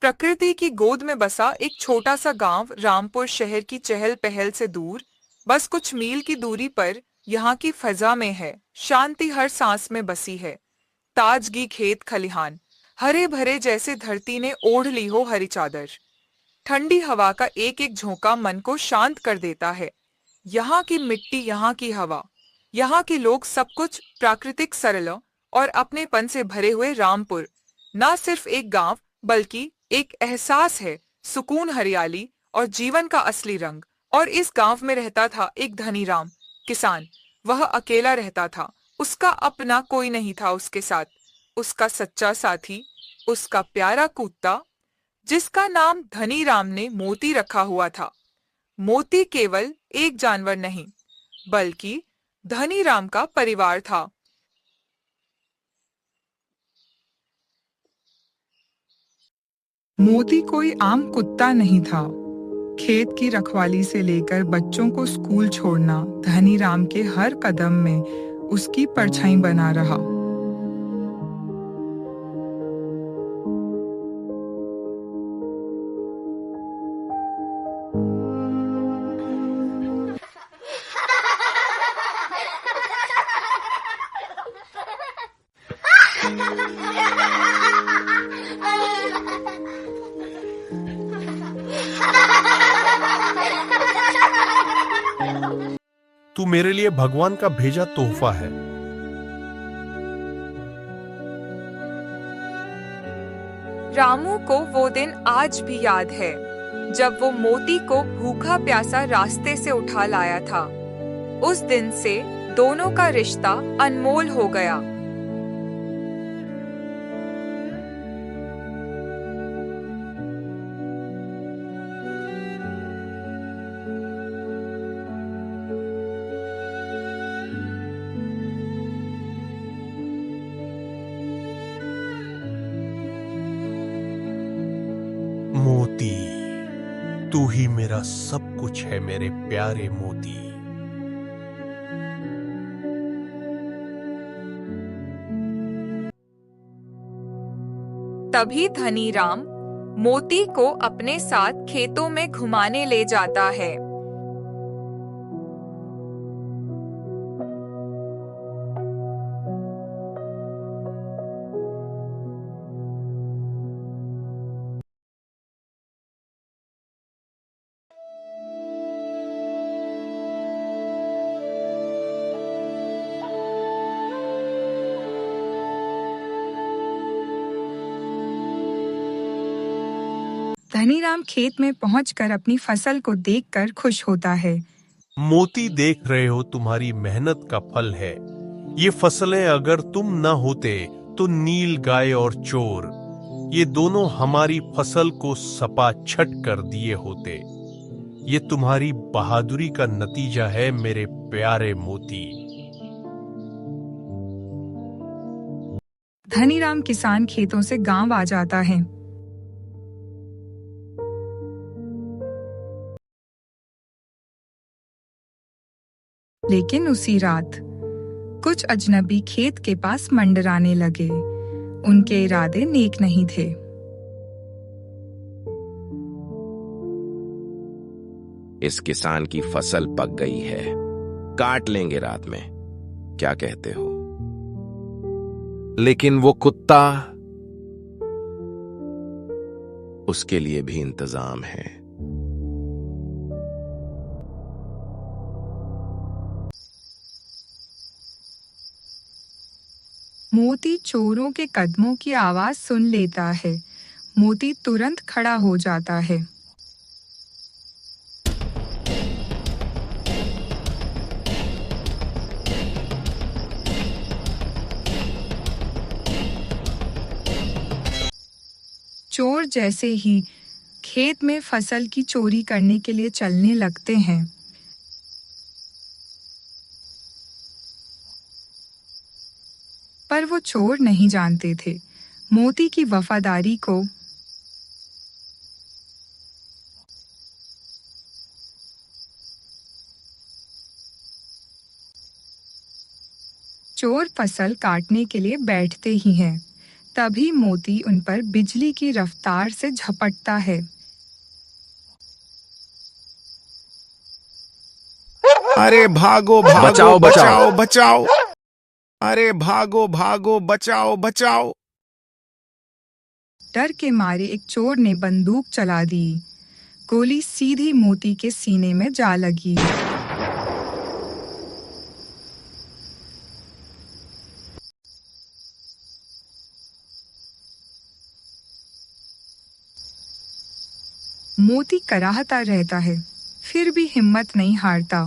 प्रकृति की गोद में बसा एक छोटा सा गांव रामपुर शहर की चहल पहल से दूर, बस कुछ मील की दूरी पर, यहाँ की फजा में है। शांति हर सांस में बसी है। ताजगी खेत खलिहान, हरे भरे जैसे धरती ने ओढ़ ली हो हरी चादर। ठंडी हवा का एक एक झोंका मन को शांत कर देता है। यहाँ की मिट्टी, यहाँ की हवा, यहाँ के लोग, सब कुछ प्राकृतिक, सरल और अपनेपन से भरे हुए। रामपुर ना सिर्फ एक गांव बल्कि एक एहसास है, सुकून, हरियाली और जीवन का असली रंग। और इस गांव में रहता था एक धनी राम, किसान। वह अकेला रहता था, उसका अपना कोई नहीं था उसके साथ। उसका सच्चा साथी, उसका प्यारा कुत्ता, जिसका नाम धनी राम ने मोती रखा हुआ था। मोती केवल एक जानवर नहीं, बल्कि धनी राम का परिवार था। मोती कोई आम कुत्ता नहीं था। खेत की रखवाली से लेकर बच्चों को स्कूल छोड़ना, धनी राम के हर कदम में उसकी परछाई बना रहा। तू मेरे लिए भगवान का भेजा तोहफा है। रामू को वो दिन आज भी याद है, जब वो मोती को भूखा प्यासा रास्ते से उठा लाया था। उस दिन से दोनों का रिश्ता अनमोल हो गया। मोती, तू ही मेरा सब कुछ है, मेरे प्यारे मोती। तभी धनी राम मोती को अपने साथ खेतों में घुमाने ले जाता है। धनीराम खेत में पहुंचकर अपनी फसल को देखकर खुश होता है। मोती, देख रहे हो, तुम्हारी मेहनत का फल है। ये फसलें अगर तुम न होते तो नील गाय और चोर, ये दोनों हमारी फसल को सपाछट कर दिए होते। ये तुम्हारी बहादुरी का नतीजा है मेरे प्यारे मोती। धनीराम किसान खेतों से गांव आ जाता है। लेकिन उसी रात कुछ अजनबी खेत के पास मंडराने लगे। उनके इरादे नेक नहीं थे। इस किसान की फसल पक गई है, काट लेंगे रात में, क्या कहते हो? लेकिन वो कुत्ता, उसके लिए भी इंतजाम है। मोती चोरों के कदमों की आवाज सुन लेता है। मोती तुरंत खड़ा हो जाता है। चोर जैसे ही खेत में फसल की चोरी करने के लिए चलने लगते हैं, पर वो चोर नहीं जानते थे मोती की वफादारी को। चोर फसल काटने के लिए बैठते ही हैं, तभी मोती उन पर बिजली की रफ्तार से झपटता है। अरे भागो भागो, बचाओ, बचाओ। बचाओ बचाओ। अरे भागो भागो, बचाओ बचाओ। डर के मारे एक चोर ने बंदूक चला दी। गोली सीधी मोती के सीने में जा लगी। मोती कराहता रहता है, फिर भी हिम्मत नहीं हारता।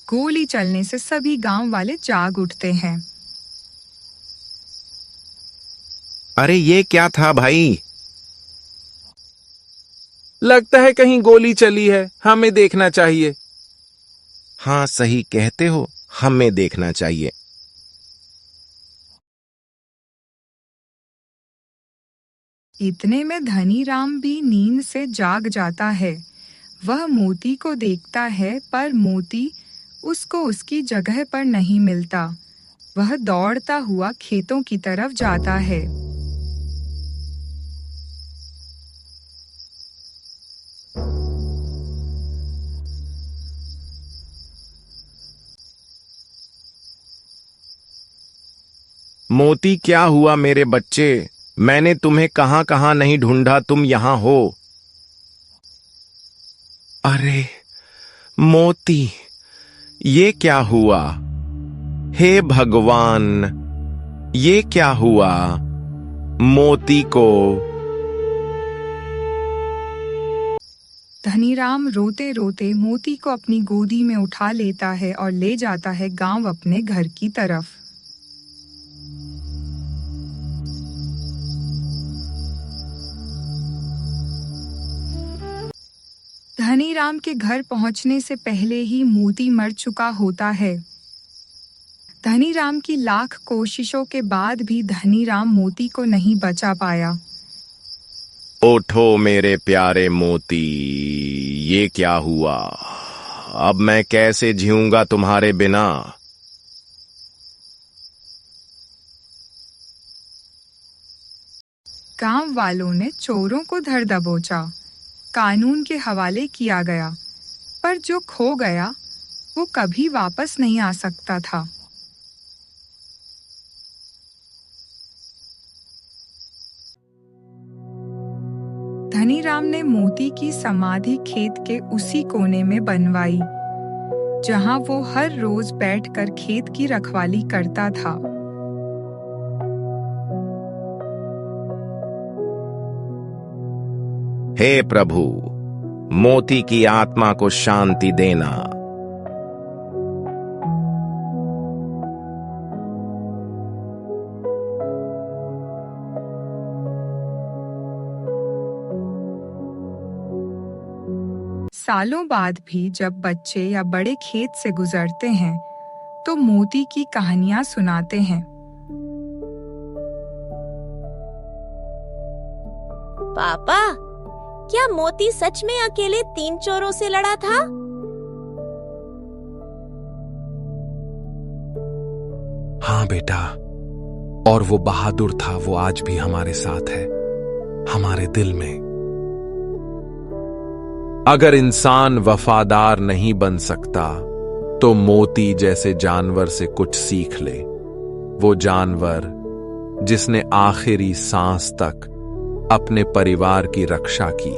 गोली चलने से सभी गांव वाले जाग उठते हैं। अरे ये क्या था भाई? लगता है कहीं गोली चली है, हमें देखना चाहिए। हाँ सही कहते हो, हमें देखना चाहिए। इतने में धनीराम भी नींद से जाग जाता है। वह मोती को देखता है, पर मोती उसको उसकी जगह पर नहीं मिलता। वह दौड़ता हुआ खेतों की तरफ जाता है। मोती, क्या हुआ मेरे बच्चे? मैंने तुम्हें कहां कहां नहीं ढूंढा, तुम यहां हो। अरे मोती, ये क्या हुआ? हे भगवान, ये क्या हुआ मोती को? धनीराम रोते रोते मोती को अपनी गोदी में उठा लेता है और ले जाता है गांव अपने घर की तरफ। धनीराम के घर पहुंचने से पहले ही मोती मर चुका होता है। धनीराम की लाख कोशिशों के बाद भी धनीराम मोती को नहीं बचा पाया। उठो मेरे प्यारे मोती, ये क्या हुआ? अब मैं कैसे जीऊंगा तुम्हारे बिना? गांव वालों ने चोरों को धर दबोचा, कानून के हवाले किया गया, पर जो खो गया वो कभी वापस नहीं आ सकता था। धनीराम ने मोती की समाधि खेत के उसी कोने में बनवाई, जहां वो हर रोज बैठकर खेत की रखवाली करता था। हे प्रभु, मोती की आत्मा को शांति देना। सालों बाद भी जब बच्चे या बड़े खेत से गुजरते हैं तो मोती की कहानियां सुनाते हैं। पापा, क्या मोती सच में अकेले 3 चोरों से लड़ा था? हाँ बेटा, और वो बहादुर था, वो आज भी हमारे साथ है, हमारे दिल में। अगर इंसान वफादार नहीं बन सकता तो मोती जैसे जानवर से कुछ सीख ले। वो जानवर जिसने आखिरी सांस तक अपने परिवार की रक्षा की।